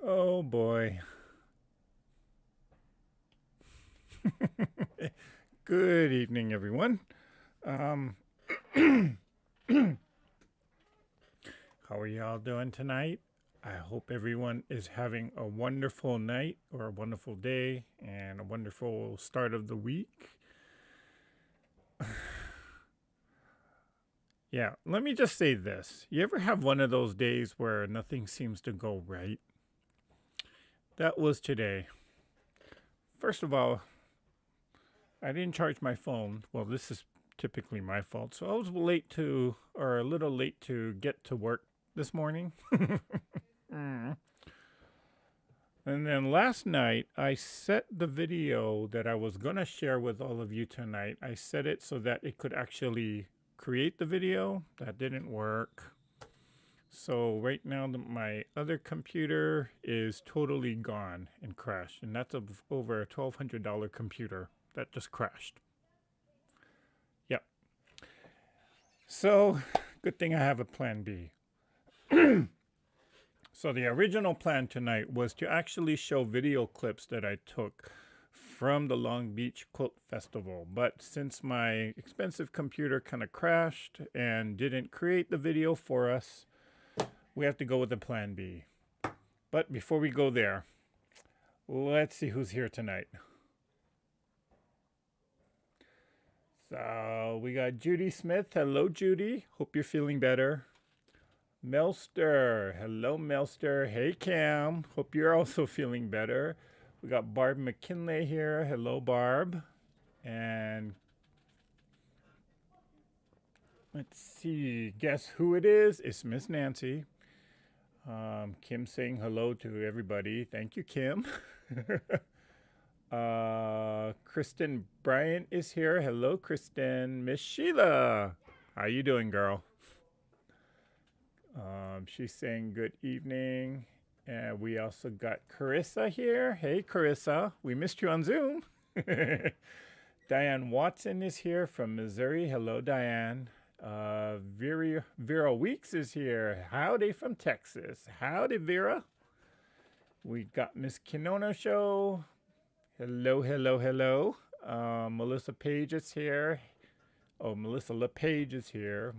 Oh boy. Good evening, everyone. Um, how are y'all doing tonight? I hope everyone is having a wonderful night or a wonderful day and a wonderful start of the week. Yeah, let me just say this. You ever have one of those days where nothing seems to go right? That was today. First of all, I didn't charge my phone. Well, this is typically my fault. So I was late to, or a little late to get to work this morning. Mm. And then last night, I set the video that I was going to share with all of you tonight. I set it so that it could actually create the video. That didn't work. So right now, my other computer is totally gone and crashed. And that's over a $1,200 computer that just crashed. Yep. So good thing I have a plan B. So the original plan tonight was to actually show video clips that I took from the Long Beach Quilt Festival. But since my expensive computer kind of crashed and didn't create the video for us, we have to go with the plan B. But before we go there, let's see who's here tonight. So we got Judy Smith. Hello, Judy. Hope you're feeling better. Melster. Hello, Melster. Hey, Cam. Hope you're also feeling better. We got Barb McKinley here. Hello, Barb. And let's see. Guess who it is? It's Miss Nancy. Kim saying hello to everybody. Thank you, Kim. Kristen Bryant is here. Hello, Kristen. Miss Sheila. How you doing, girl? She's saying good evening. And we also got Carissa here. Hey, Carissa. We missed you on Zoom. Diane Watson is here from Missouri. Hello, Diane. Vera Weeks is here. Howdy from Texas. Howdy, Vera. We got Miss Kinona Show. Hello, hello, hello. Melissa Page is here. Oh, Melissa LePage is here.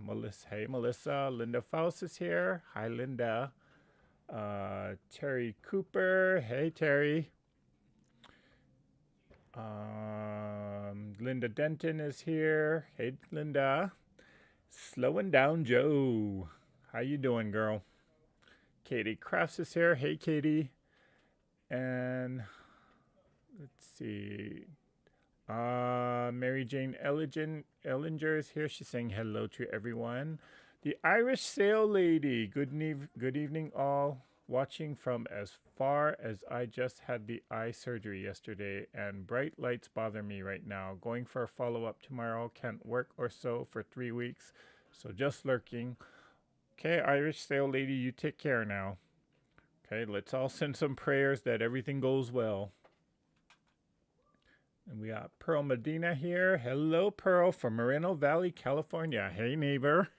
Hey, Melissa. Linda Faust is here. Hi, Linda. Terry Cooper. Hey, Terry. Linda Denton is here. Hey, Linda. Slowing Down Joe. How you doing, girl? Katie Crafts is here. Hey, Katie. And let's see. Mary Jane Ellinger is here. She's saying hello to everyone. The Irish Sail Lady. Good evening, all. Watching from as far as I just had the eye surgery yesterday, and bright lights bother me right now. Going for a follow-up tomorrow. Can't work or so for 3 weeks, so just lurking. Okay, Irish Sail Lady, you take care now. Okay, let's all send some prayers that everything goes well. And we got Pearl Medina here. Hello, Pearl, from Moreno Valley, California. Hey, neighbor.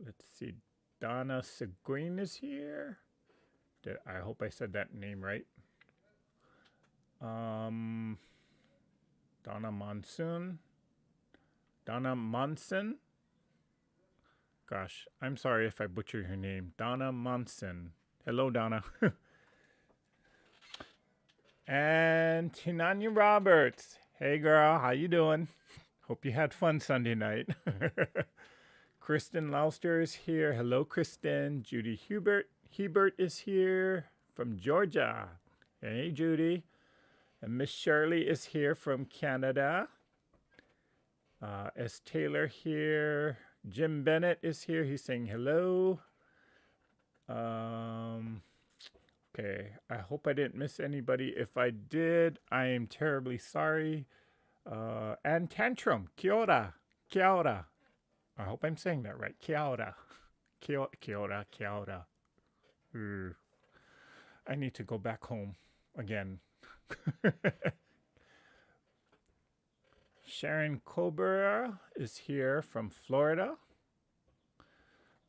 Let's see. Donna Seguin is here. I hope I said that name right. Donna Monsoon. Donna Monson. Gosh, I'm sorry if I butcher her name. Donna Monson. Hello, Donna. And Tinanya Roberts. Hey, girl. How you doing? Hope you had fun Sunday night. Kristen Lauster is here. Hello, Kristen. Judy Hebert is here from Georgia. Hey, Judy. And Miss Shirley is here from Canada. S. Taylor here. Jim Bennett is here. He's saying hello. Okay, I hope I didn't miss anybody. If I did, I am terribly sorry. And Tantrum, kia ora, kia ora. I hope I'm saying that right. Kia ora. Kia ora, kia ora. I need to go back home again. Sharon Cobra is here from Florida.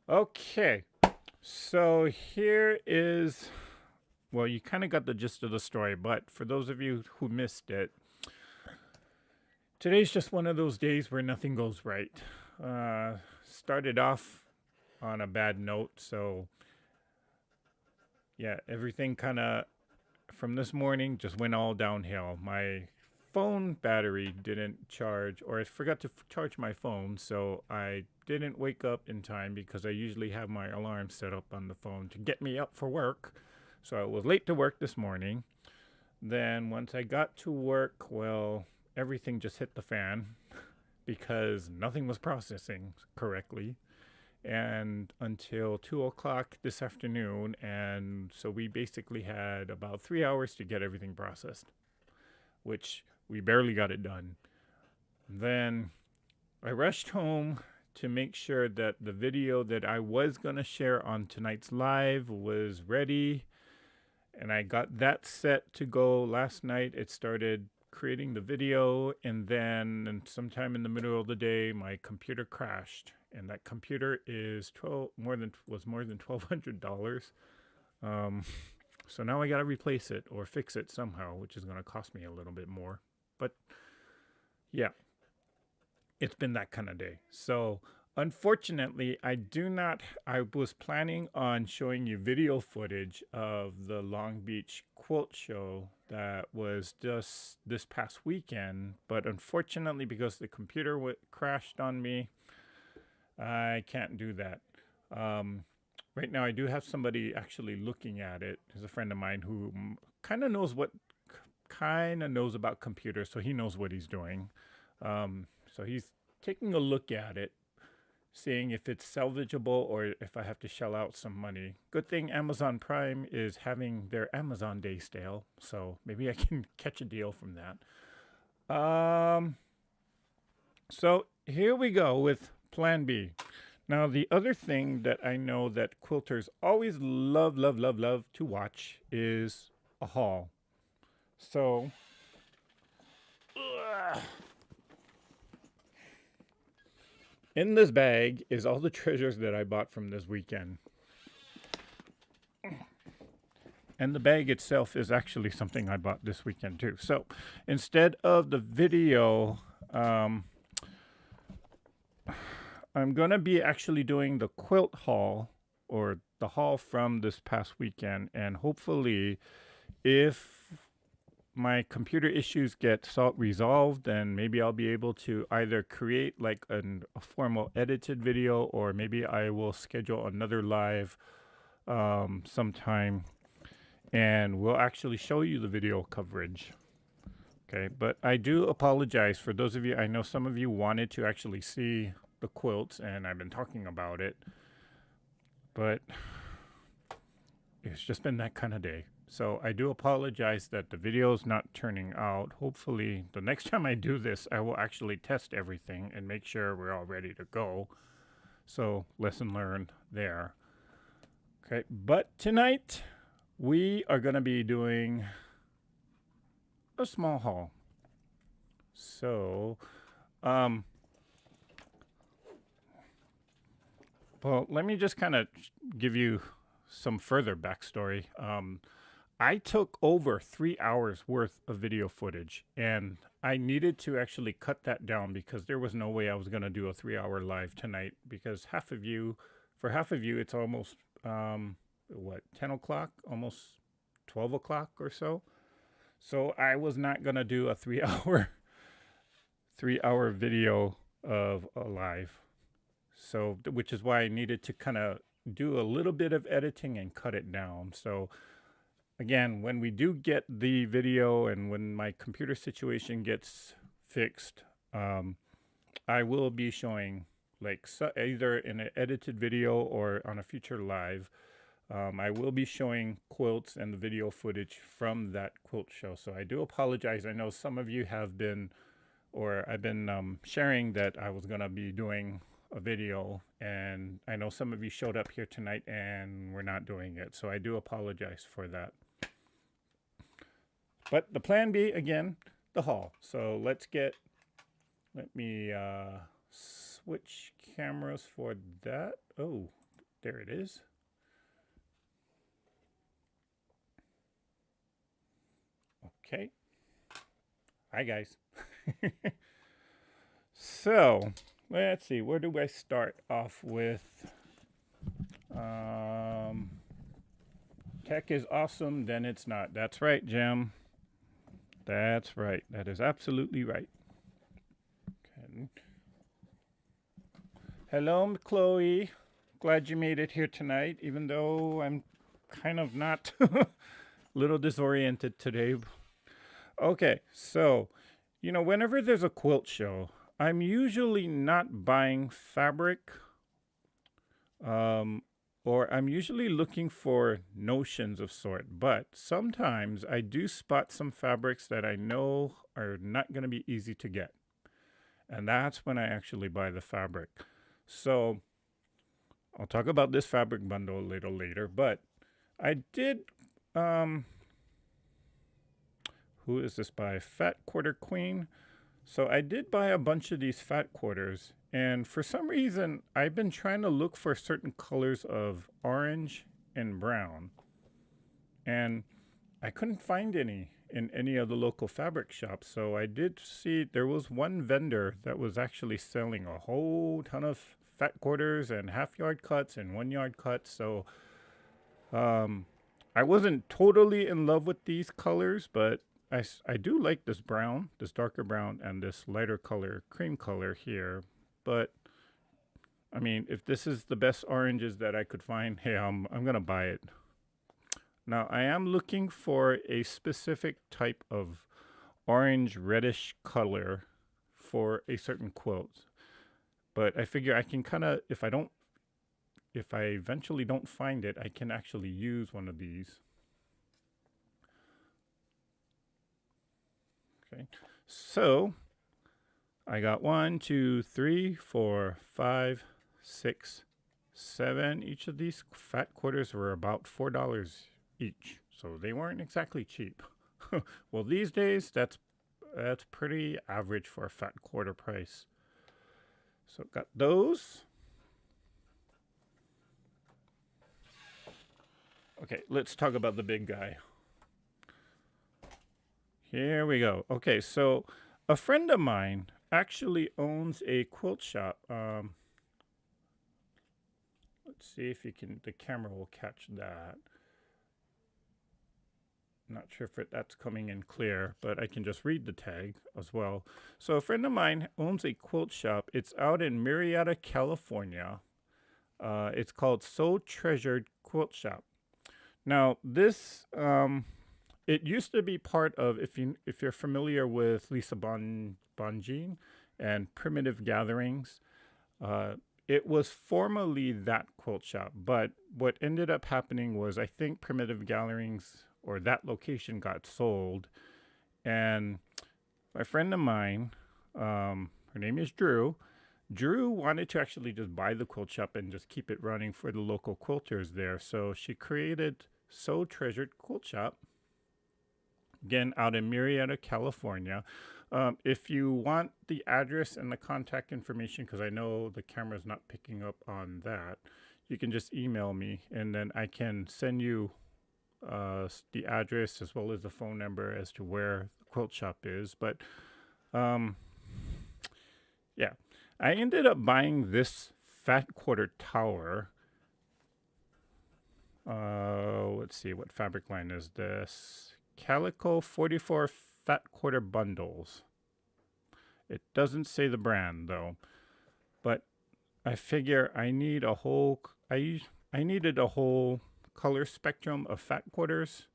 Okay, So here is, well, you kind of got the gist of the story, but for those of you who missed it, today's just one of those days where nothing goes right. Started off on a bad note, so yeah, everything kind of from this morning just went all downhill. My phone battery didn't charge, or I forgot to charge my phone, so I didn't wake up in time because I usually have my alarm set up on the phone to get me up for work. So I was late to work this morning. Then once I got to work, well, everything just hit the fan because nothing was processing correctly and until 2 o'clock this afternoon. And so we basically had about 3 hours to get everything processed, which we barely got it done. Then I rushed home to make sure that the video that I was going to share on tonight's live was ready. And I got that set to go last night. It started creating the video, and then sometime in the middle of the day, my computer crashed. And that computer is more than $1,200. Um, so now I got to replace it or fix it somehow, which is going to cost me a little bit more. But yeah, it's been that kind of day. So unfortunately, I was planning on showing you video footage of the Long Beach Quilt show that was just this past weekend. But unfortunately, because the computer crashed on me, I can't do that. Right now, I do have somebody actually looking at it. There's a friend of mine who kind of knows about computers, so he knows what he's doing. So he's taking a look at it, seeing if it's salvageable or if I have to shell out some money. Good thing Amazon Prime is having their Amazon Day sale, so maybe I can catch a deal from that. So here we go with Plan B. Now, the other thing that I know that quilters always love to watch is a haul. So, in this bag is all the treasures that I bought from this weekend. And the bag itself is actually something I bought this weekend too. So, instead of the video, I'm going to be actually doing the quilt haul, or the haul from this past weekend. And hopefully, if my computer issues get resolved, then maybe I'll be able to either create like a formal edited video, or maybe I will schedule another live sometime and we'll actually show you the video coverage. Okay, but I do apologize for those of you. I know some of you wanted to actually see the quilts, and I've been talking about it, but it's just been that kind of day. So I do apologize that the video is not turning out. Hopefully, the next time I do this, I will actually test everything and make sure we're all ready to go. So lesson learned there. Okay, but tonight we are going to be doing a small haul. So, well, let me just kind of give you some further backstory. I took over 3 hours worth of video footage, and I needed to actually cut that down because there was no way I was going to do a 3 hour live tonight, because for half of you, it's almost, 10 o'clock, almost 12 o'clock or so. So I was not going to do a 3 hour video of a live. So, which is why I needed to kind of do a little bit of editing and cut it down. So again, when we do get the video and when my computer situation gets fixed, I will be showing either in an edited video or on a future live. I will be showing quilts and the video footage from that quilt show. So I do apologize. I know some of you have been, or I've been sharing that I was going to be doing a video, and I know some of you showed up here tonight and we're not doing it. So I do apologize for that. But the plan B, again, the haul. So let me switch cameras for that. Oh, there it is. Okay. Hi, guys. So, let's see. Where do I start off with? Um, Tech is awesome, then it's not. That's right, Jim. That's right. That is absolutely right. Okay. Hello, Chloe. Glad you made it here tonight, even though I'm kind of not a little disoriented today. Okay, so, whenever there's a quilt show, I'm usually not buying fabric, um, or I'm usually looking for notions of sort. But sometimes I do spot some fabrics that I know are not going to be easy to get. And that's when I actually buy the fabric. So I'll talk about this fabric bundle a little later. But I did, um, who is this by? Fat Quarter Queen. So I did buy a bunch of these fat quarters, and for some reason, I've been trying to look for certain colors of orange and brown, and I couldn't find any in any of the local fabric shops. So I did see there was one vendor that was actually selling a whole ton of fat quarters and half yard cuts and 1 yard cuts. So I wasn't totally in love with these colors, but I do like this brown, this darker brown, and this lighter color, cream color here. But I mean, if this is the best oranges that I could find, hey, I'm gonna buy it. Now I am looking for a specific type of orange reddish color for a certain quilt. But I figure I can kind of, if I eventually don't find it, I can actually use one of these. Okay, so I got 1, 2, 3, 4, 5, 6, 7. Each of these fat quarters were about $4 each, so they weren't exactly cheap. Well, these days that's pretty average for a fat quarter price. So got those. Okay, let's talk about the big guy. Here we go. Okay, so a friend of mine actually owns a quilt shop. Let's see if the camera will catch that. Not sure if that's coming in clear, but I can just read the tag as well. So a friend of mine owns a quilt shop. It's out in Murrieta, California. It's called So Treasured Quilt Shop. Now this it used to be part of, if you're familiar with Lisa Bonjean and Primitive Gatherings, it was formerly that quilt shop. But what ended up happening was, I think Primitive Gatherings, or that location, got sold, and my friend of mine, her name is Drew. Drew wanted to actually just buy the quilt shop and just keep it running for the local quilters there. So she created So Treasured Quilt Shop, again, out in Murrieta, California. If you want the address and the contact information, because I know the camera's not picking up on that, you can just email me, and then I can send you the address as well as the phone number as to where the quilt shop is. But yeah, I ended up buying this fat quarter tower. Let's see, what fabric line is this? Calico 44 fat quarter bundles. It doesn't say the brand though, but I figure I need a whole, I needed a whole color spectrum of fat quarters.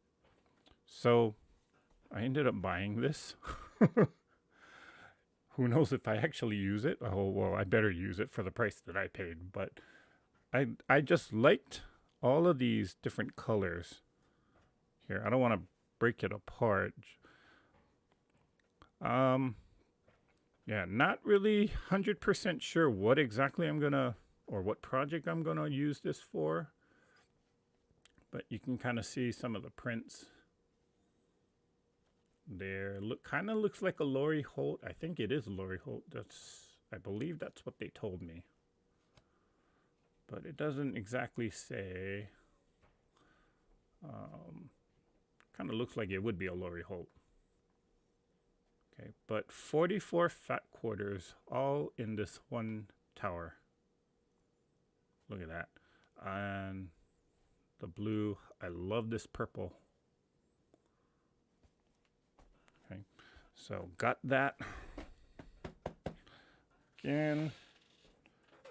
So I ended up buying this. Who knows if I actually use it? Oh, well, I better use it for the price that I paid. But I just liked all of these different colors. Here, I don't want to break it apart. Yeah, not really 100% sure what exactly I'm gonna, or what project I'm gonna use this for. But you can kind of see some of the prints there. Kind of looks like a Lori Holt. I think it is Lori Holt. I believe that's what they told me. But it doesn't exactly say. Kind of looks like it would be a Lori Holt. Okay, but 44 fat quarters all in this one tower. Look at that. And the blue, I love this purple. Okay, so got that. Again,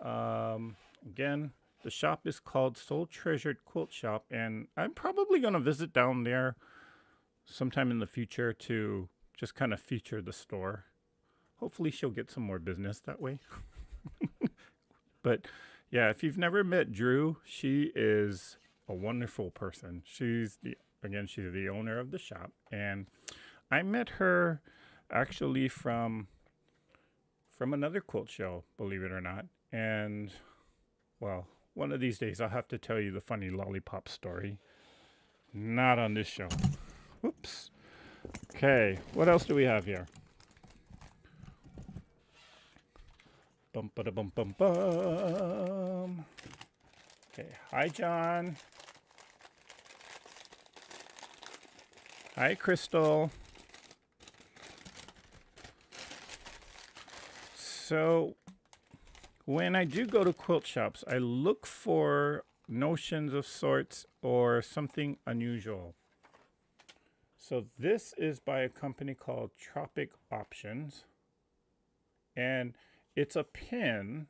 again, the shop is called Soul Treasured Quilt Shop, and I'm probably going to visit down there sometime in the future to just kind of feature the store. Hopefully she'll get some more business that way. But yeah, if you've never met Drew, she is a wonderful person. She's the owner of the shop, and I met her actually from another quilt show, believe it or not. And well, one of these days I'll have to tell you the funny lollipop story. Not on this show. Whoops. Okay, what else do we have here? Bum ba da bum bum bum. Okay, hi John. Hi Crystal. So when I do go to quilt shops, I look for notions of sorts or something unusual. So this is by a company called Tropic Options, and it's a pin,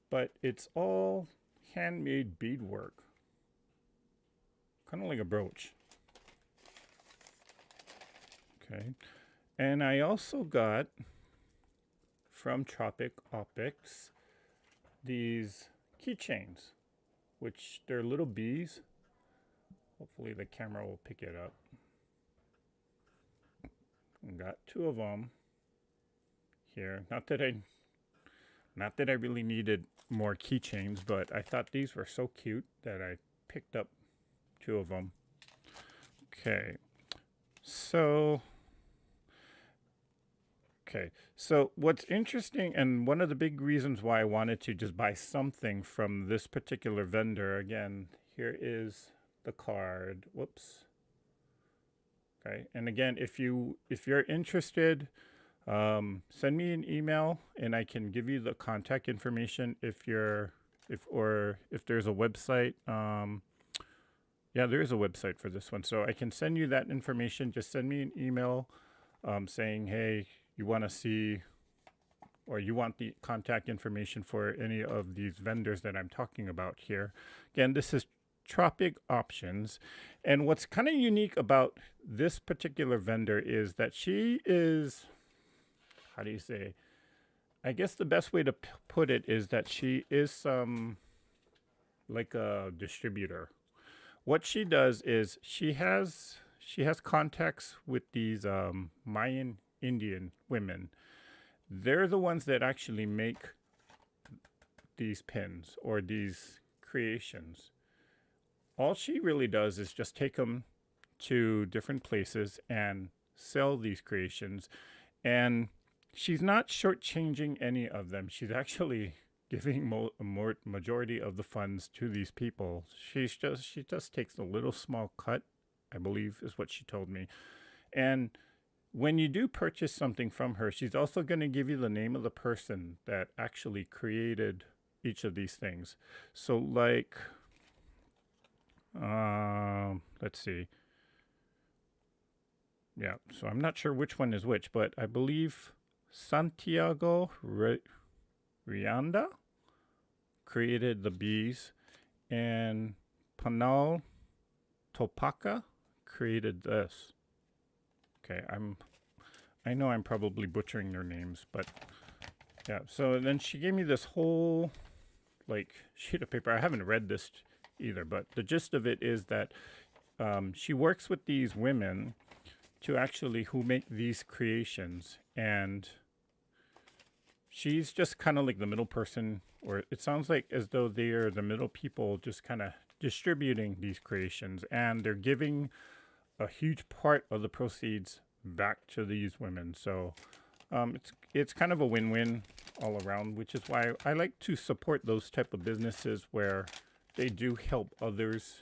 but it's all handmade beadwork, kind of like a brooch. Okay, and I also got from Tropic Optics these keychains, which they're little bees. Hopefully the camera will pick it up. I got 2 of them here. Not that I really needed more keychains, but I thought these were so cute that I picked up 2 of them. Okay, so what's interesting, and one of the big reasons why I wanted to just buy something from this particular vendor, again, here is the card. Whoops. Okay, and again, if you're interested, send me an email and I can give you the contact information if there's a website. Yeah, there is a website for this one, so I can send you that information. Just send me an email saying, hey, you want to see, or you want the contact information for any of these vendors that I'm talking about here. Again, this is Tropic Options, and what's kind of unique about this particular vendor is that she is, how do you say, I guess the best way to put it is that she is like a distributor. What she does is she has contacts with these Mayan Indian women. They're the ones that actually make these pins or these creations. All she really does is just take them to different places and sell these creations. And she's not shortchanging any of them. She's actually giving more majority of the funds to these people. She just takes a little small cut, I believe is what she told me. And when you do purchase something from her, she's also going to give you the name of the person that actually created each of these things. So like, let's see. Yeah, so I'm not sure which one is which, but I believe Santiago Rianda created the bees, and Panal Topaka created this. Okay, I know I'm probably butchering their names, but yeah. So then she gave me this whole like sheet of paper. I haven't read this either, but the gist of it is that she works with these women who make these creations, and she's just kind of like the middle person, or it sounds like as though they are the middle people just kind of distributing these creations, and they're giving a huge part of the proceeds back to these women. So it's kind of a win-win all around, which is why I like to support those type of businesses where they do help others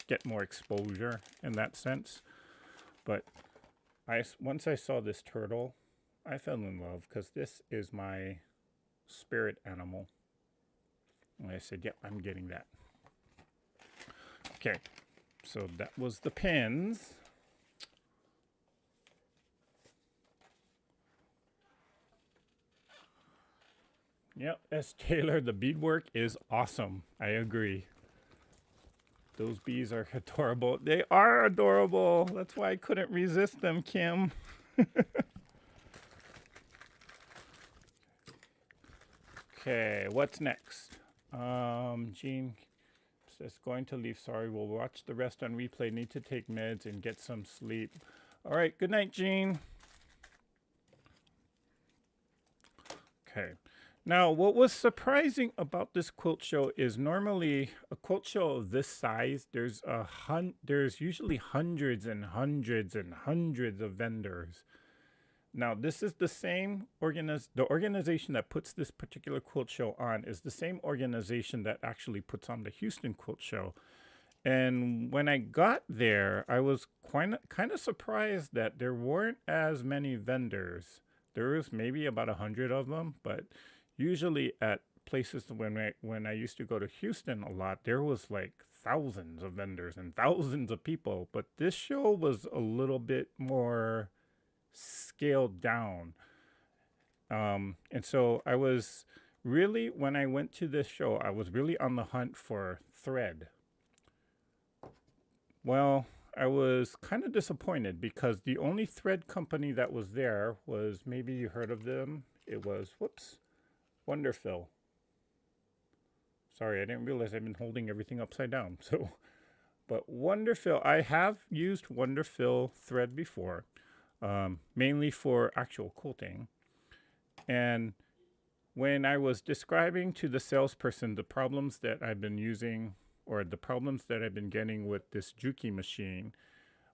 get more exposure in that sense. But Once I saw this turtle, I fell in love because this is my spirit animal. And I said, "Yep, I'm getting that." Okay, so that was the pins. Yep, S. Taylor, the beadwork is awesome. I agree. Those bees are adorable. They are adorable. That's why I couldn't resist them, Kim. Okay, what's next? Jean says, going to leave. Sorry, we'll watch the rest on replay. Need to take meds and get some sleep. All right, good night, Jean. Okay. Now, what was surprising about this quilt show is normally a quilt show of this size, there's usually hundreds and hundreds and hundreds of vendors. Now, this is the same the organization that puts this particular quilt show on is the same organization that actually puts on the Houston Quilt Show. And when I got there, I was kind of surprised that there weren't as many vendors. There was maybe about 100 of them, but usually at places when I used to go to Houston a lot, there was like thousands of vendors and thousands of people. But this show was a little bit more scaled down. And so I was really, when I went to this show, I was really on the hunt for thread. Well, I was kind of disappointed because the only thread company that was there was, maybe you heard of them. It was, Wonderfill. Sorry, I didn't realize I've been holding everything upside down. So, but Wonderfill, I have used Wonderfill thread before, mainly for actual quilting. And when I was describing to the salesperson the problems that I've been using or the problems that I've been getting with this Juki machine,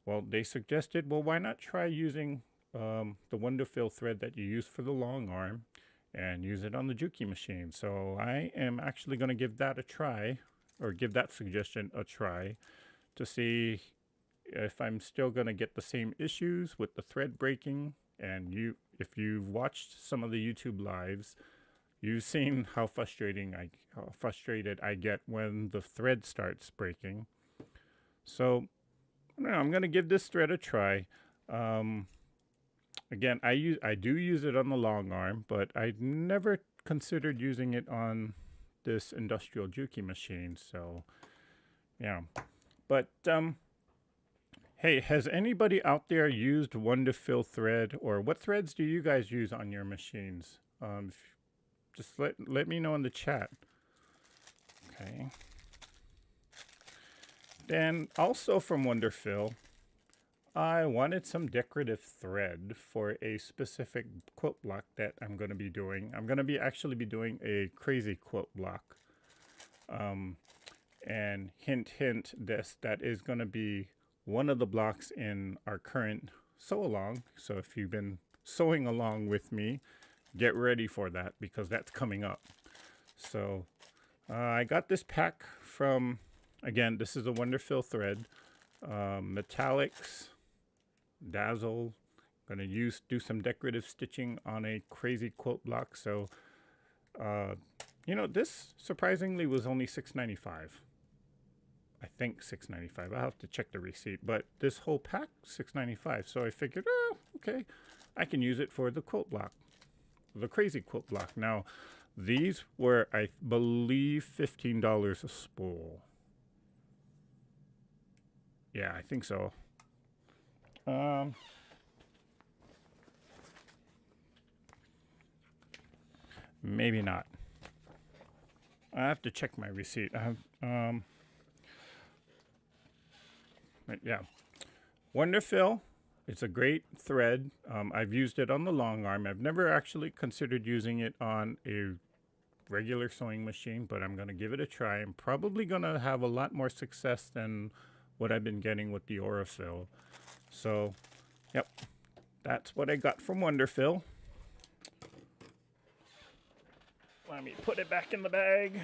well, they suggested, well, why not try using the Wonderfill thread that you use for the long arm and use it on the Juki machine. So I am actually going to give that a try, or give that suggestion a try, to see if I'm still going to get the same issues with the thread breaking. And if you've watched some of the YouTube lives, you've seen how frustrated I get when the thread starts breaking. So I don't know, I'm going to give this thread a try. Again, I do use it on the long arm, but I never considered using it on this industrial Juki machine. So yeah, but hey, has anybody out there used Wonderfill thread, or what threads do you guys use on your machines? Just let me know in the chat. Okay. Then also from Wonderfill, I wanted some decorative thread for a specific quilt block that I'm going to be doing. I'm going to actually be doing a crazy quilt block. And hint, hint, that is going to be one of the blocks in our current sew along. So if you've been sewing along with me, get ready for that because that's coming up. So I got this pack from, again, this is a Wonderfill thread, metallics, dazzle. Gonna do some decorative stitching on a crazy quilt block. So you know, this surprisingly was only $6.95. I think $6.95. I'll have to check the receipt, but this whole pack $6.95. So I figured, oh, okay, I can use it for the quilt block, the crazy quilt block. Now, these were, I believe, $15 a spool. Yeah, I think so. Maybe not. I have to check my receipt. I have, but yeah, Wonderfill. It's a great thread. I've used it on the long arm. I've never actually considered using it on a regular sewing machine, but I'm going to give it a try. I'm probably going to have a lot more success than what I've been getting with the Aurifil. So, yep, that's what I got from Wonderfill. Let me put it back in the bag.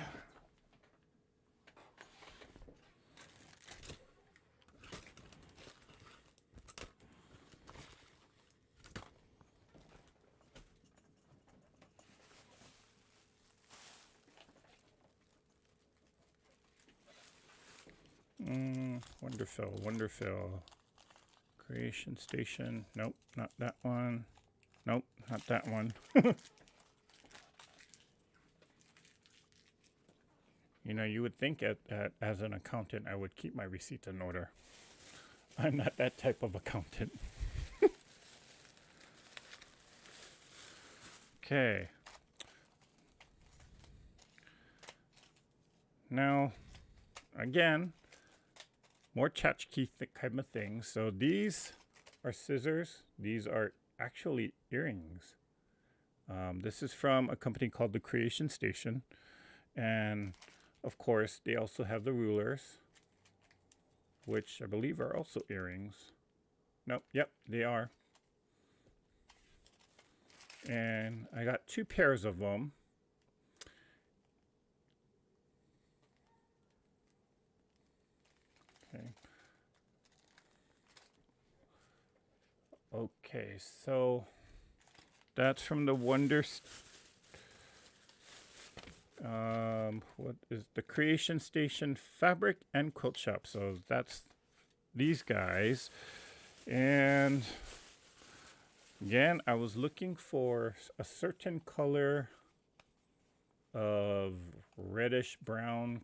Wonderfill. Creation Station. Nope, not that one. Nope, not that one. You know, you would think as an accountant, I would keep my receipts in order. I'm not that type of accountant. Okay. Now, again, more tchotchke kind of things. So these are scissors. These are actually earrings. This is from a company called the Creation Station. And of course, they also have the rulers, which I believe are also earrings. Nope, yep, they are. And I got 2 pairs of them. Okay. Okay, so that's from the what is the Creation Station Fabric and Quilt Shop. So that's these guys. And again, I was looking for a certain color of reddish brown.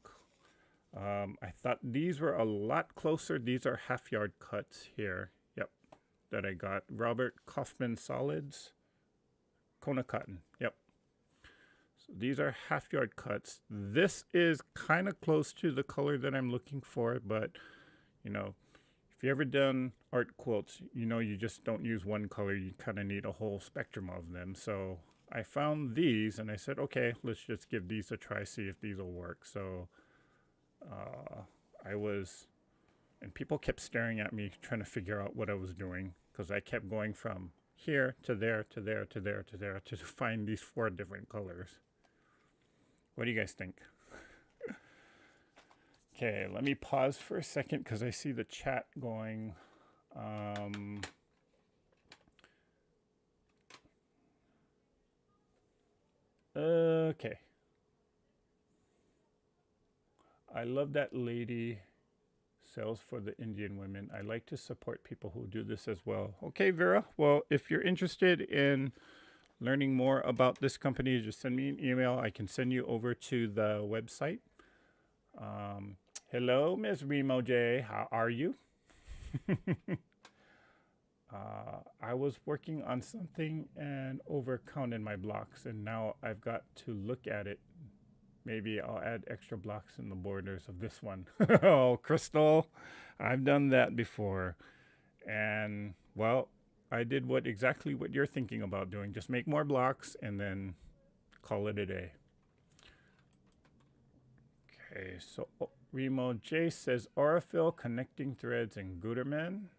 I thought these were a lot closer. These are half-yard cuts here. Yep, that I got. Robert Kaufman Solids. Kona Cotton. Yep. So these are half-yard cuts. This is kind of close to the color that I'm looking for, but, you know, if you ever done art quilts, you know you just don't use one color. You kind of need a whole spectrum of them. So I found these, and I said, okay, let's just give these a try, see if these will work. So and people kept staring at me trying to figure out what I was doing, because I kept going from here to there to there to there to there to find these 4 different colors. What do you guys think? Okay, let me pause for a second because I see the chat going. Okay. I love that lady sells for the Indian women. I like to support people who do this as well. Okay, Vera. Well, if you're interested in learning more about this company, just send me an email. I can send you over to the website. Hello, Ms. Remo J. How are you? I was working on something and overcounted my blocks, and now I've got to look at it. Maybe I'll add extra blocks in the borders of this one. Oh, Crystal, I've done that before. And, well, I did exactly what you're thinking about doing. Just make more blocks and then call it a day. Okay, so Remo J says Aurifil connecting threads in Gutermann.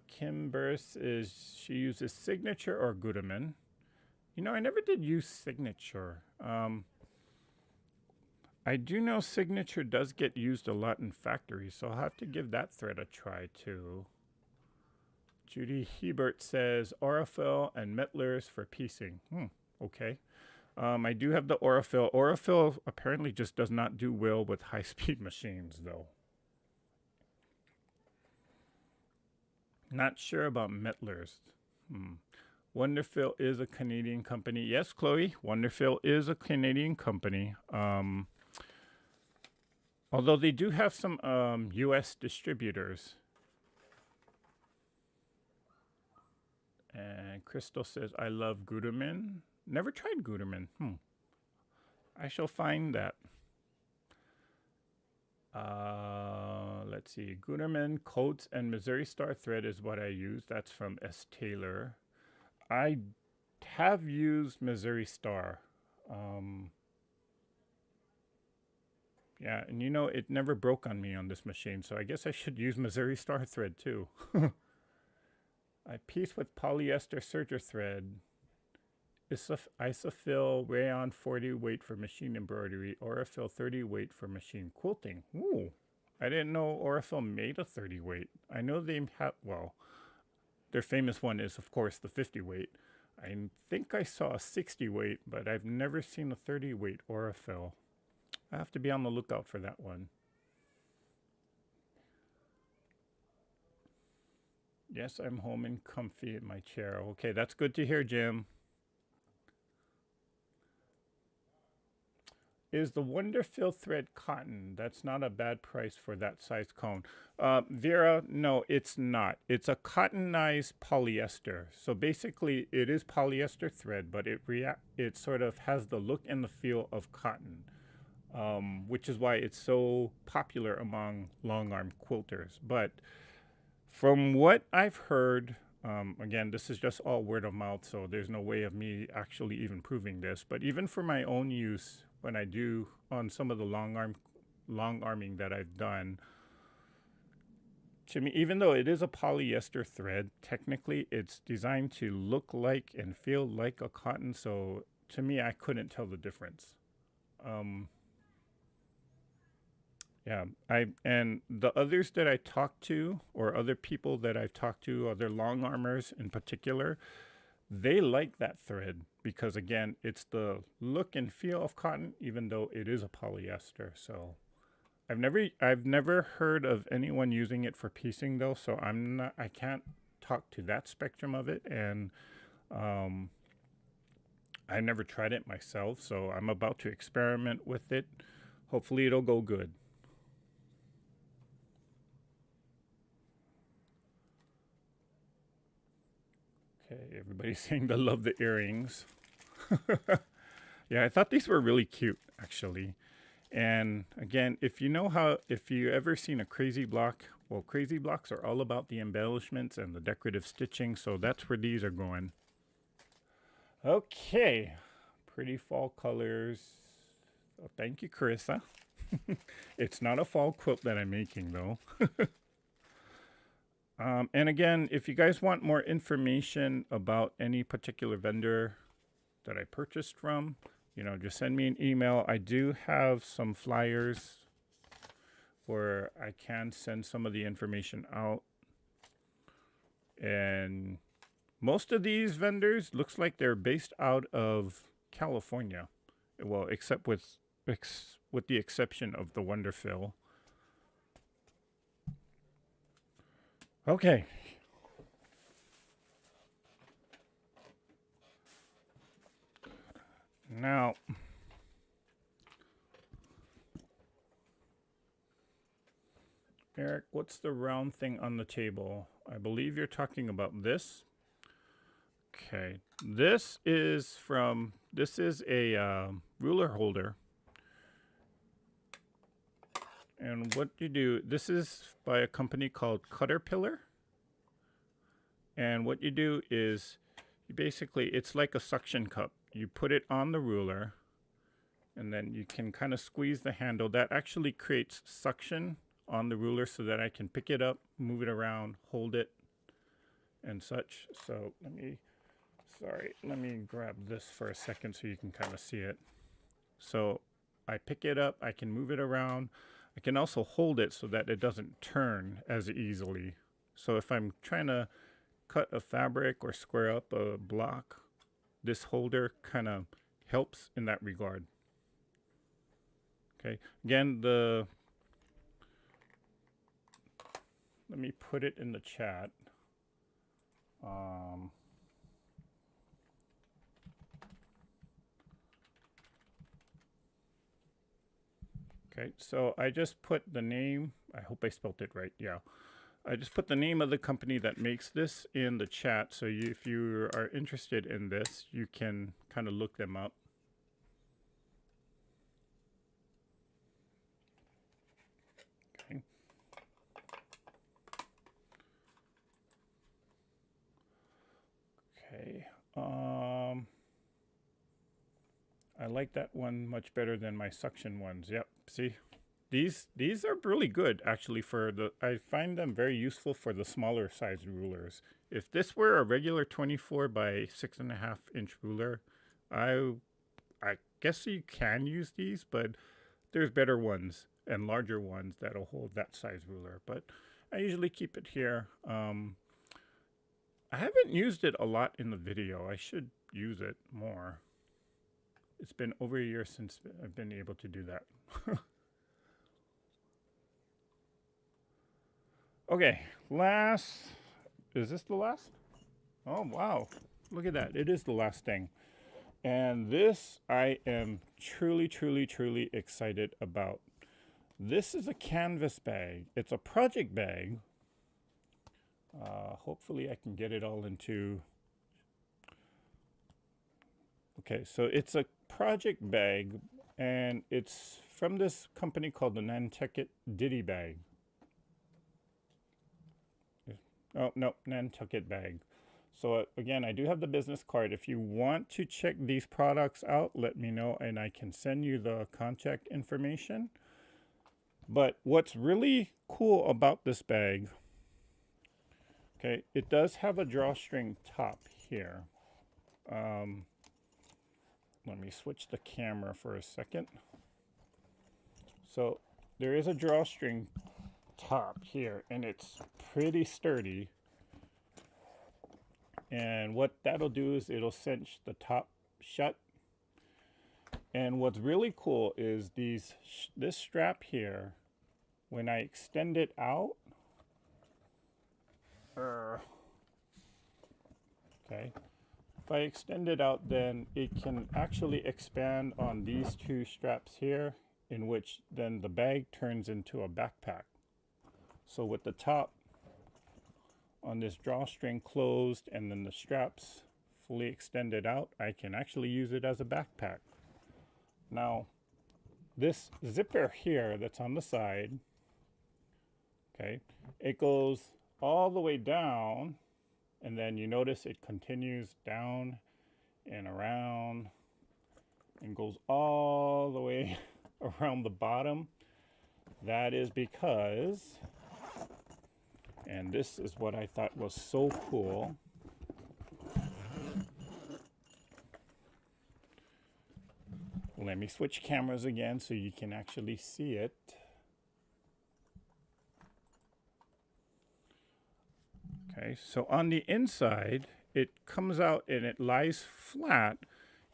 Kim Burst she uses Signature or Gutermann. You know, I never did use Signature. I do know Signature does get used a lot in factories, so I'll have to give that thread a try too. Judy Hebert says Aurifil and Metlers for piecing. Okay. I do have the Aurifil. Aurifil apparently just does not do well with high-speed machines, though. Not sure about Metlers. Wonderfill is a Canadian company. Yes, Chloe, Wonderfill is a Canadian company. Although they do have some U.S. distributors. And Crystal says, I love Gutermann. Never tried Gutermann. I shall find that. Let's see. Gutermann, Coats, and Missouri Star thread is what I use. That's from S. Taylor. I have used Missouri Star. Yeah, and you know, it never broke on me on this machine, so I guess I should use Missouri Star thread too. I piece with polyester serger thread. Isofil rayon 40 weight for machine embroidery. Aurifil 30 weight for machine quilting. Ooh, I didn't know Aurifil made a 30 weight. I know they have, well, their famous one is, of course, the 50 weight. I think I saw a 60 weight, but I've never seen a 30 weight Aurifil. I have to be on the lookout for that one. Yes, I'm home and comfy in my chair. Okay, that's good to hear, Jim. Is the Wonderfill thread cotton? That's not a bad price for that size cone. Vera, no, it's not. It's a cottonized polyester. So basically, it is polyester thread, but it sort of has the look and the feel of cotton, which is why it's so popular among long arm quilters. But from what I've heard, again, this is just all word of mouth, so there's no way of me actually even proving this. But even for my own use, when I do on some of the long arming that I've done, to me, even though it is a polyester thread, technically it's designed to look like and feel like a cotton. So to me, I couldn't tell the difference. Um, Yeah, I and the others that I talked to, or other people that I've talked to, other long armors in particular, they like that thread because again, it's the look and feel of cotton, even though it is a polyester. So I've never heard of anyone using it for piecing though. So I can't talk to that spectrum of it, and um, I never tried it myself. So I'm about to experiment with it. Hopefully, it'll go good. Okay, everybody's saying they love the earrings. Yeah, I thought these were really cute, actually. And again, if you ever seen a crazy block, well, crazy blocks are all about the embellishments and the decorative stitching, so that's where these are going. Okay, pretty fall colors. Oh, thank you, Carissa. It's not a fall quilt that I'm making, though. And again, if you guys want more information about any particular vendor that I purchased from, just send me an email. I do have some flyers where I can send some of the information out. And most of these vendors looks like they're based out of California. Well, except with the exception of the Wonderfill. Okay. Now, Eric, what's the round thing on the table? I believe you're talking about this. Okay, this is a ruler holder, and what you do, this is by a company called Caterpillar, and what you do is it's like a suction cup. You put it on the ruler, and then you can kind of squeeze the handle. That actually creates suction on the ruler so that I can pick it up, move it around, hold it, and such. So let me grab this for a second so you can kind of see it. So I pick it up, I can move it around. I can also hold it so that it doesn't turn as easily. So if I'm trying to cut a fabric or square up a block, this holder kind of helps in that regard. Okay, again, let me put it in the chat. Okay, so I just put the name. I hope I spelled it right. Yeah. I just put the name of the company that makes this in the chat. So if you are interested in this, you can kind of look them up. Okay. Okay. I like that one much better than my suction ones. Yep. See, these are really good actually I find them very useful for the smaller size rulers. If this were a regular 24 by 6.5 inch ruler, I I guess you can use these, but there's better ones and larger ones that'll hold that size ruler. But I usually keep it here. I haven't used it a lot in the video. I should use it more. It's been over a year since I've been able to do that. Okay, last is this the last? Oh, wow. Look at that. It is the last thing. And this I am truly, truly, truly excited about. This is a canvas bag. It's a project bag. Hopefully I can get it all into... Okay, so it's a project bag, and it's from this company called the Nantucket Ditty Bag. Oh, no, Nantucket Bag. So again, I do have the business card. If you want to check these products out, let me know and I can send you the contact information. But what's really cool about this bag, okay, it does have a drawstring top here. Let me switch the camera for a second. So there is a drawstring top here, and it's pretty sturdy. And what that'll do is it'll cinch the top shut. And what's really cool is this strap here, when I extend it out, okay, if I extend it out, then it can actually expand on these two straps here, in which then the bag turns into a backpack. So with the top on this drawstring closed and then the straps fully extended out, I can actually use it as a backpack. Now, this zipper here that's on the side, okay, it goes all the way down, and then you notice it continues down and around and goes all the way around the bottom. That is because, and this is what I thought was so cool, let me switch cameras again so you can actually see it. Okay, so on the inside, it comes out and it lies flat,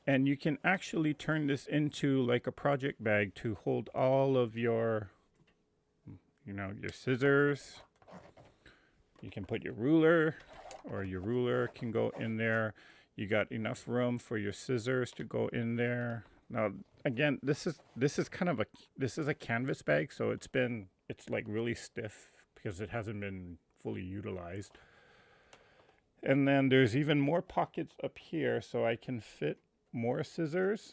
and you can actually turn this into like a project bag to hold all of your, your scissors. You can put your ruler, or your ruler can go in there. You got enough room for your scissors to go in there. Now, again, this is kind of a canvas bag, so it's like really stiff because it hasn't been fully utilized. And then there's even more pockets up here, so I can fit more scissors,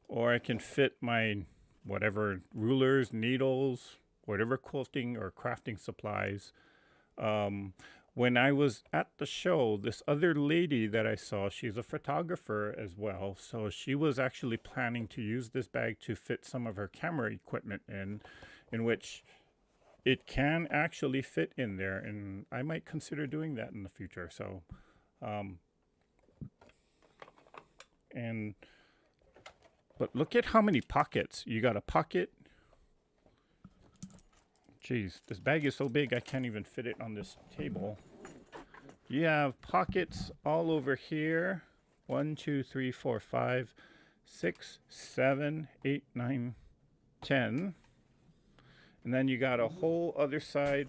or I can fit my whatever rulers, needles, whatever quilting or crafting supplies. When I was at the show, this other lady that I saw, she's a photographer as well, so she was actually planning to use this bag to fit some of her camera equipment in which it can actually fit in there, and I might consider doing that in the future. So but look at how many pockets. You got a pocket. Jeez, this bag is so big I can't even fit it on this table. You have pockets all over here. 1, 2, 3, 4, 5, 6, 7, 8, 9, 10. And then you got a whole other side.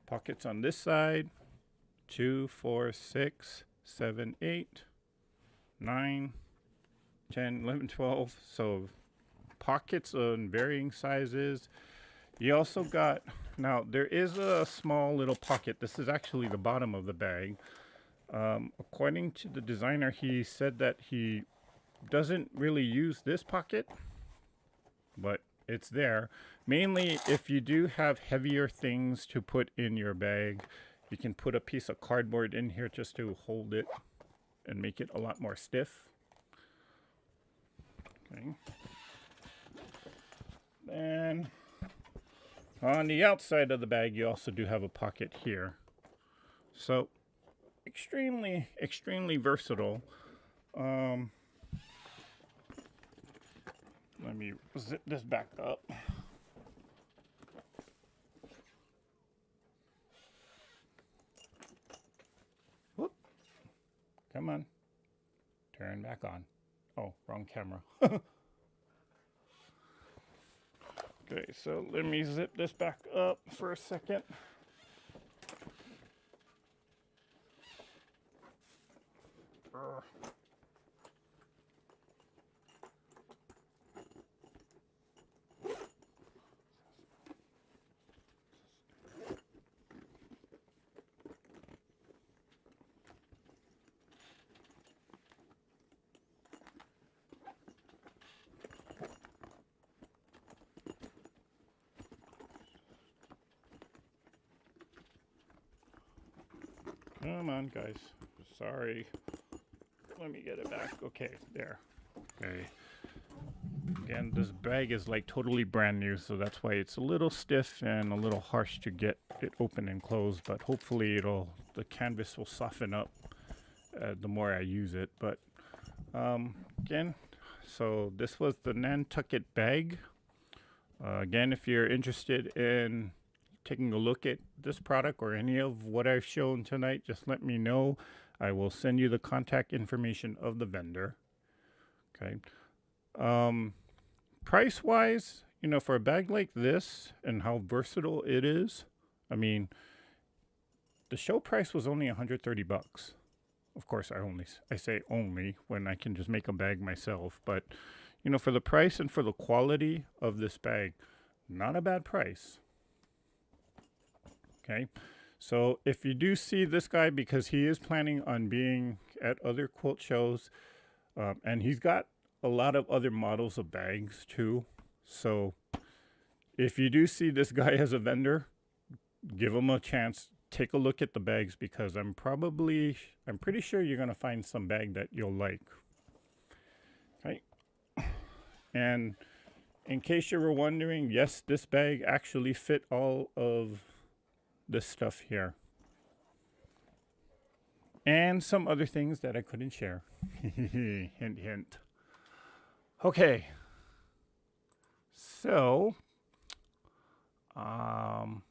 Pockets on this side. 2, 4, 6, 7, 8, 9, 10, 11, 12. So pockets in varying sizes. You also got, now there is a small little pocket. This is actually the bottom of the bag. According to the designer, he said that he doesn't really use this pocket, but it's there. Mainly if you do have heavier things to put in your bag, you can put a piece of cardboard in here just to hold it and make it a lot more stiff. Okay. Then on the outside of the bag, you also do have a pocket here. So extremely, extremely versatile. Let me zip this back up. Whoop. Come on. Turn back on. Oh, wrong camera. Okay, so let me zip this back up for a second. Come on, guys. Sorry. Let me get it back. Okay, there. Okay. Again, this bag is like totally brand new, so that's why it's a little stiff and a little harsh to get it open and closed, but hopefully the canvas will soften up the more I use it. But again, so this was the Nantucket bag. Again, if you're interested in taking a look at this product or any of what I've shown tonight, just let me know. I will send you the contact information of the vendor. Okay. Price wise, you know, for a bag like this and how versatile it is, I mean, the show price was only $130. Of course, I say only when I can just make a bag myself, but you know, for the price and for the quality of this bag, not a bad price. Okay, so if you do see this guy, because he is planning on being at other quilt shows, and he's got a lot of other models of bags too. So if you do see this guy as a vendor, give him a chance. Take a look at the bags, because I'm pretty sure you're going to find some bag that you'll like. Okay. And in case you were wondering, yes, this bag actually fit all of this stuff here. And some other things that I couldn't share. Hint, hint. Okay. So, wow,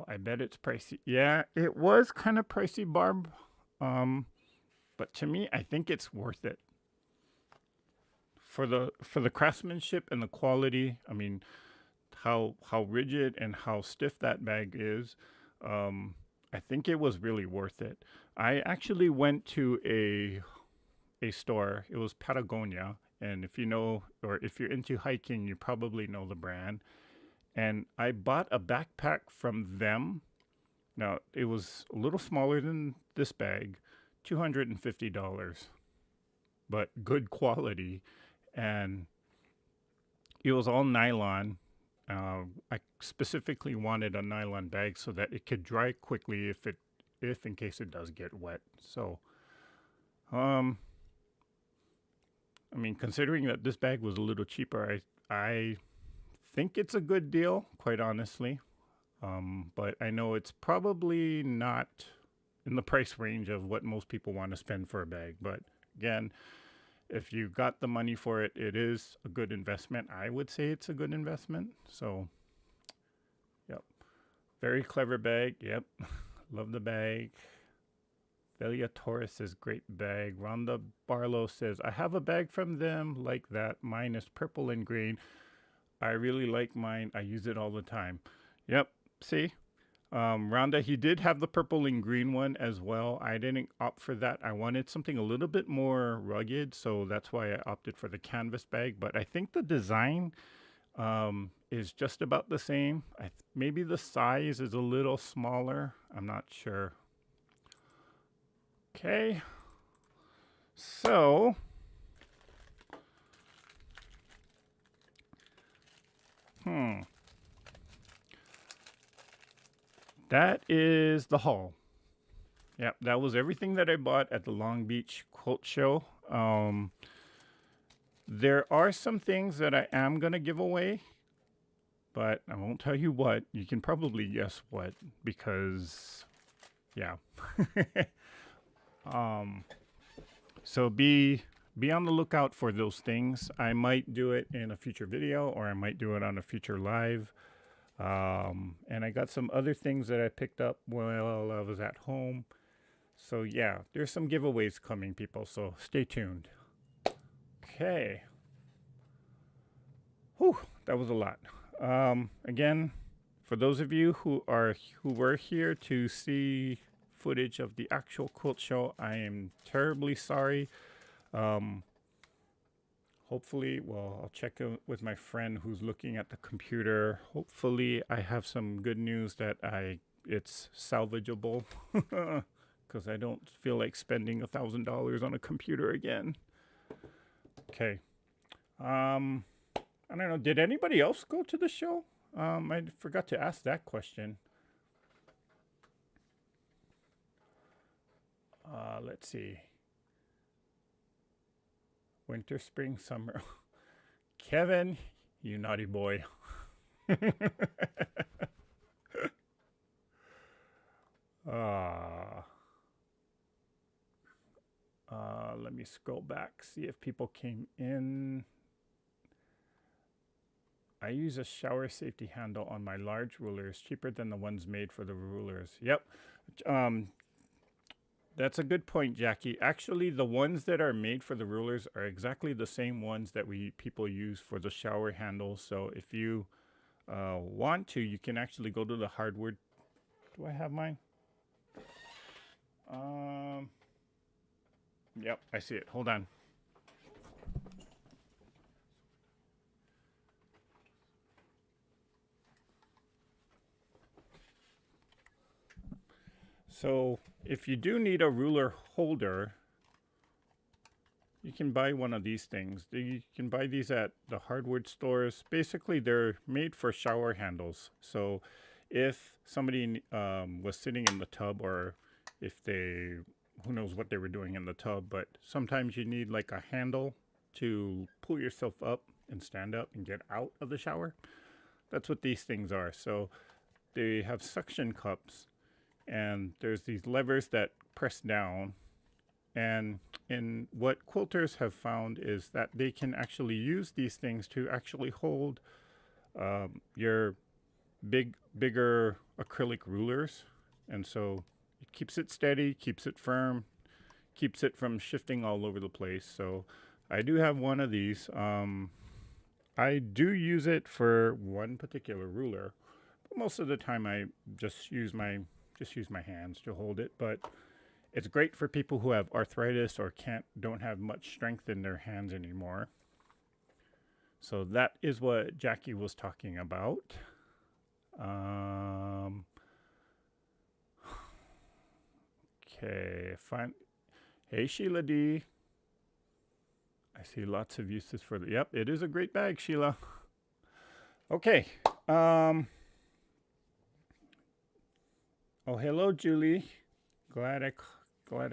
I bet it's pricey. Yeah, it was kind of pricey, Barb. But to me, I think it's worth it. For the craftsmanship and the quality, I mean, how rigid and how stiff that bag is, I think it was really worth it. I actually went to a store. It was Patagonia, and if you know, or if you're into hiking, you probably know the brand. And I bought a backpack from them. Now, it was a little smaller than this bag, $250, but good quality. And it was all nylon. I specifically wanted a nylon bag so that it could dry quickly if in case it does get wet. So, I mean, considering that this bag was a little cheaper, I think it's a good deal, quite honestly. But I know it's probably not in the price range of what most people want to spend for a bag. But again, if you got the money for it, it is a good investment. I would say it's a good investment. So, yep. Very clever bag. Yep. Love the bag. Velia Torres says, great bag. Rhonda Barlow says, I have a bag from them like that. Mine is purple and green. I really like mine. I use it all the time. Yep. See? Rhonda, he did have the purple and green one as well. I didn't opt for that. I wanted something a little bit more rugged, so that's why I opted for the canvas bag. But I think the design is just about the same. Maybe the size is a little smaller. I'm not sure. Okay. So, that is the haul. Yep, that was everything that I bought at the Long Beach Quilt Show. There are some things that I am going to give away, but I won't tell you what. You can probably guess what, because, yeah. So be on the lookout for those things. I might do it in a future video, or I might do it on a future live. And I got some other things that I picked up while I was at home. So yeah, there's some giveaways coming, people, so stay tuned. Okay. Whew, that was a lot. Again, for those of you who were here to see footage of the actual quilt show, I am terribly sorry. Um, Hopefully, well, I'll check with my friend who's looking at the computer. Hopefully, I have some good news that it's salvageable, because I don't feel like spending $1,000 on a computer again. Okay. I don't know. Did anybody else go to the show? I forgot to ask that question. Let's see. Winter, spring, summer. Kevin, you naughty boy. uh, Let me scroll back, see if people came in. I use a shower safety handle on my large rulers, cheaper than the ones made for the rulers. Yep. That's a good point, Jackie. Actually, the ones that are made for the rulers are exactly the same ones that people use for the shower handles. So if you want to, you can actually go to the hardware. Do I have mine? Yep, I see it. Hold on. So if you do need a ruler holder, you can buy one of these things. You can buy these at the hardware stores. Basically, they're made for shower handles. So if somebody was sitting in the tub, or if who knows what they were doing in the tub, but sometimes you need like a handle to pull yourself up and stand up and get out of the shower. That's what these things are. So they have suction cups, and there's these levers that press down. And what quilters have found is that they can actually use these things to actually hold your bigger acrylic rulers. And so it keeps it steady, keeps it firm, keeps it from shifting all over the place. So I do have one of these. I do use it for one particular ruler, but most of the time I just use my hands to hold it. But it's great for people who have arthritis or don't have much strength in their hands anymore. So that is what Jackie was talking about. Okay, fine. Hey, Sheila D. I see lots of uses for the. Yep, it is a great bag, Sheila. Okay. Oh, hello, Julie. Glad I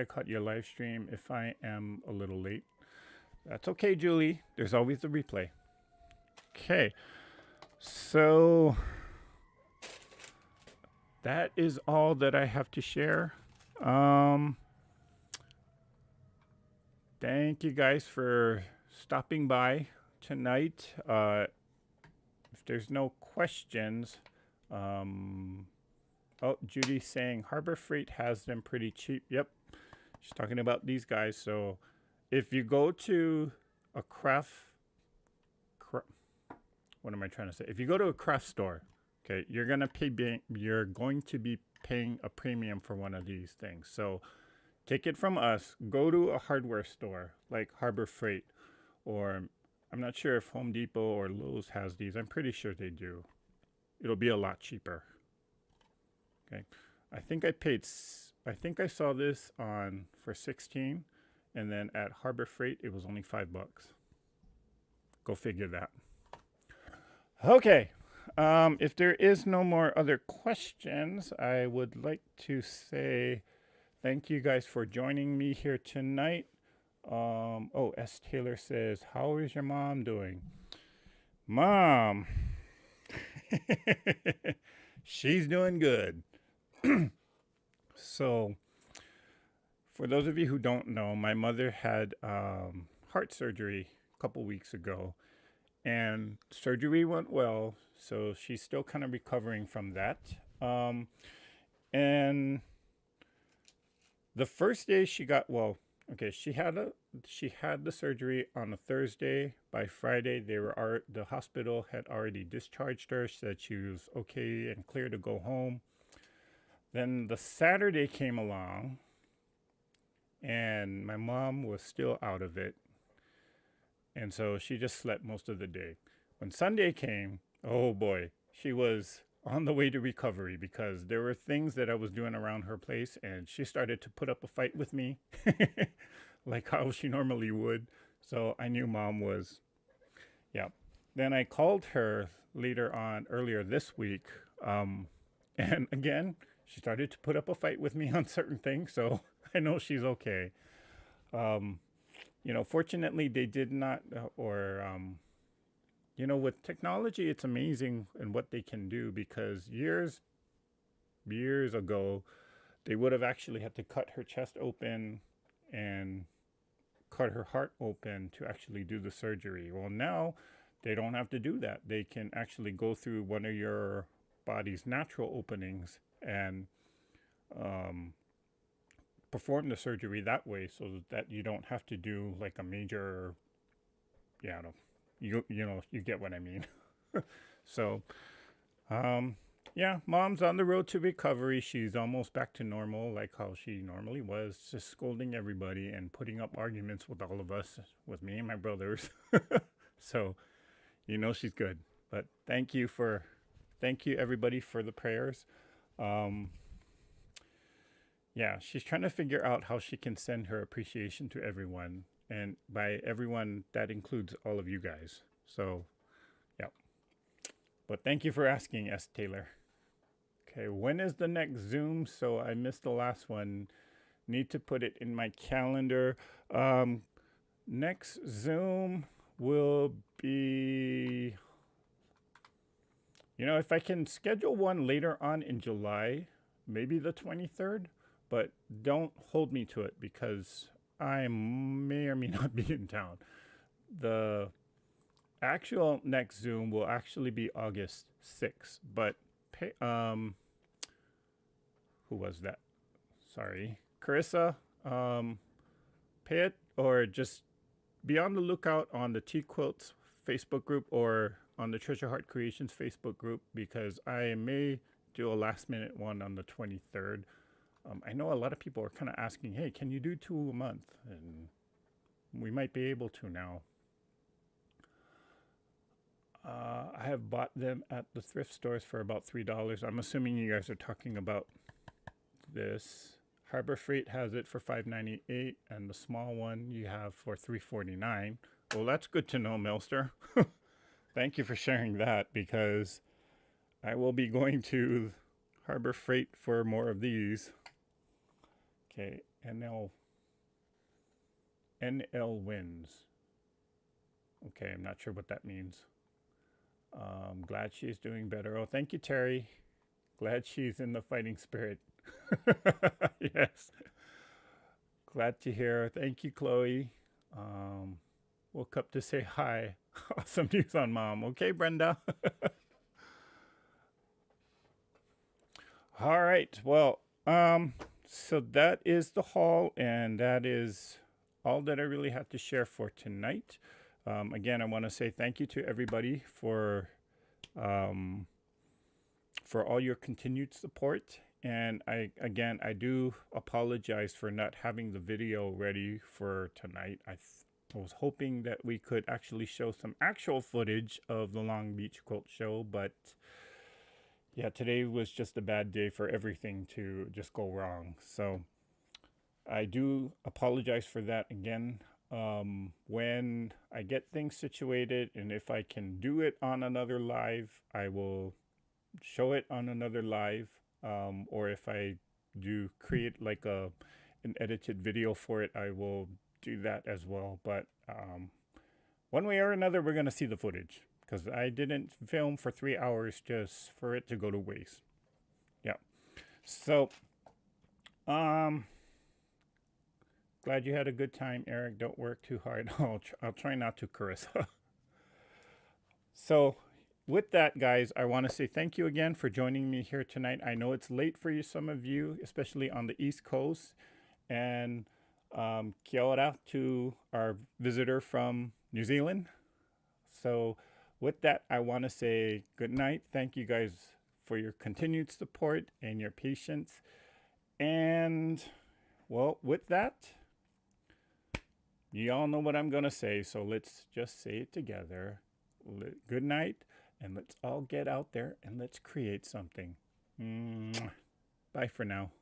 caught your live stream. If I am a little late, that's okay, Julie. There's always the replay. Okay. So that is all that I have to share. Thank you guys for stopping by tonight. If there's no questions, oh, Judy's saying Harbor Freight has them pretty cheap. Yep, she's talking about these guys. So if you go to a what am I trying to say? If you go to a craft store, okay, you're going to be paying a premium for one of these things. So take it from us. Go to a hardware store like Harbor Freight, or I'm not sure if Home Depot or Lowe's has these. I'm pretty sure they do. It'll be a lot cheaper. Okay. I think I saw this for 16, and then at Harbor Freight it was only $5. Go figure that. Okay. If there is no more other questions, I would like to say thank you guys for joining me here tonight. Oh, S. Taylor says, how is your mom doing? Mom, she's doing good. So, for those of you who don't know, my mother had heart surgery a couple weeks ago, and surgery went well. So she's still kind of recovering from that. And the first day she got, well, okay, she had she had the surgery on a Thursday. By Friday, the hospital had already discharged her, said she was okay and clear to go home. Then the Saturday came along, and my mom was still out of it. And so she just slept most of the day. When Sunday came, oh boy, she was on the way to recovery because there were things that I was doing around her place, and she started to put up a fight with me like how she normally would. So I knew mom was, yeah. Then I called her earlier this week. And again, she started to put up a fight with me on certain things. So I know she's okay. Um, Fortunately, they did not, with technology, it's amazing in what they can do because years ago, they would have actually had to cut her chest open and cut her heart open to actually do the surgery. Well, now they don't have to do that. They can actually go through one of your body's natural openings and perform the surgery that way, so that you don't have to do like a major, yeah, no, you get what I mean. So, yeah, mom's on the road to recovery. She's almost back to normal, like how she normally was, just scolding everybody and putting up arguments with all of us, with me and my brothers. So, she's good. But thank you everybody for the prayers. Yeah, she's trying to figure out how she can send her appreciation to everyone. And by everyone, that includes all of you guys. So, yeah. But thank you for asking, S. Taylor. Okay, when is the next Zoom? So I missed the last one. Need to put it in my calendar. Next Zoom will be, if I can schedule one later on in July, maybe the 23rd, but don't hold me to it because I may or may not be in town. The actual next Zoom will actually be August 6th, but who was that? Sorry, Carissa. Pay it, or just be on the lookout on the Quilt Facebook group or on the Treasure Heart Creations Facebook group because I may do a last minute one on the 23rd. I know a lot of people are kind of asking, hey, can you do 2 a month? And we might be able to now. I have bought them at the thrift stores for about $3. I'm assuming you guys are talking about this. Harbor Freight has it for $5.98, and the small one you have for $3.49. Well, that's good to know, Melster. Thank you for sharing that because I will be going to Harbor Freight for more of these. Okay, NL wins. Okay, I'm not sure what that means. Glad she's doing better. Oh, thank you, Terry. Glad she's in the fighting spirit. Yes. Glad to hear. Thank you, Chloe. Woke up to say hi. Awesome news on mom. Okay, Brenda. All right. Well, so that is the haul, and that is all that I really have to share for tonight. Again, I want to say thank you to everybody for all your continued support. And I do apologize for not having the video ready for tonight. I was hoping that we could actually show some actual footage of the Long Beach Quilt Show, but yeah, today was just a bad day for everything to just go wrong. So I do apologize for that again. When I get things situated and if I can do it on another live, I will show it on another live. Or if I do create like an edited video for it, I will do that as well. But one way or another, we're going to see the footage because I didn't film for 3 hours just for it to go to waste. Yeah. So, glad you had a good time, Eric. Don't work too hard. I'll try not to, Carissa. So, with that, guys, I want to say thank you again for joining me here tonight. I know it's late for you, some of you, especially on the East Coast. And Kia ora to our visitor from New Zealand. So, with that, I want to say good night. Thank you guys for your continued support and your patience. And, well, with that, you all know what I'm going to say. So, let's just say it together. Good night. And let's all get out there and let's create something. Bye for now.